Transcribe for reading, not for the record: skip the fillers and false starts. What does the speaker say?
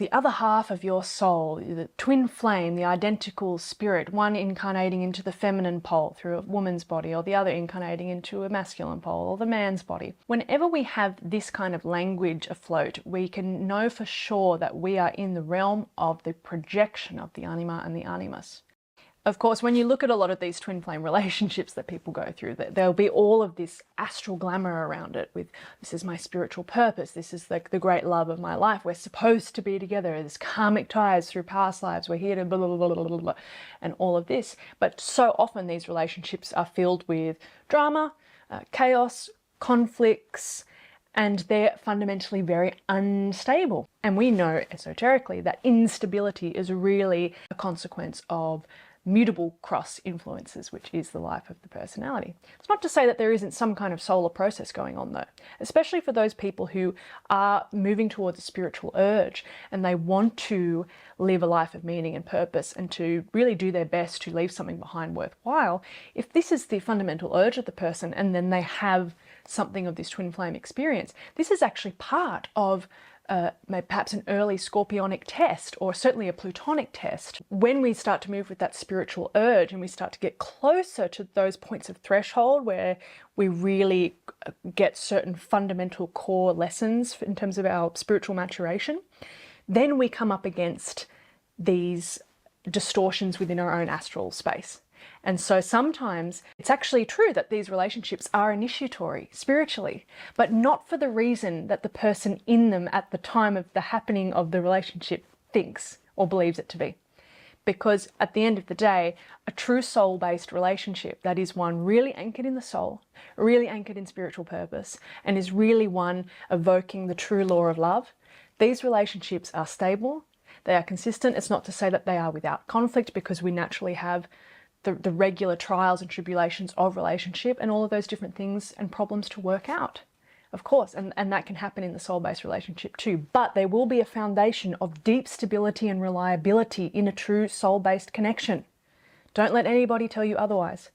the other half of your soul, the twin flame, the identical spirit, one incarnating into the feminine pole through a woman's body, or the other incarnating into a masculine pole, or the man's body. Whenever we have this kind of language afloat, we can know for sure that we are in the realm of the projection of the anima and the animus. Of course, when you look at a lot of these twin flame relationships that people go through, there'll be all of this astral glamour around it with, this is my spiritual purpose, this is the great love of my life, we're supposed to be together, there's karmic ties through past lives, we're here to blah, blah, blah, blah, blah, blah, and all of this. But so often these relationships are filled with drama, chaos, conflicts, and they're fundamentally very unstable. And we know esoterically that instability is really a consequence of mutable cross influences, which is the life of the personality. It's not to say that there isn't some kind of solar process going on though, especially for those people who are moving towards a spiritual urge and they want to live a life of meaning and purpose and to really do their best to leave something behind worthwhile. If this is the fundamental urge of the person and then they have something of this twin flame experience, this is actually part of perhaps an early scorpionic test, or certainly a plutonic test. When we start to move with that spiritual urge and we start to get closer to those points of threshold where we really get certain fundamental core lessons in terms of our spiritual maturation, then we come up against these distortions within our own astral space. And so sometimes it's actually true that these relationships are initiatory spiritually, but not for the reason that the person in them at the time of the happening of the relationship thinks or believes it to be. Because at the end of the day, a true soul-based relationship, that is one really anchored in the soul, really anchored in spiritual purpose, and is really one evoking the true law of love, these relationships are stable, they are consistent. It's not to say that they are without conflict, because we naturally have the regular trials and tribulations of relationship and all of those different things and problems to work out, of course, and that can happen in the soul-based relationship too. But there will be a foundation of deep stability and reliability in a true soul-based connection. Don't let anybody tell you otherwise.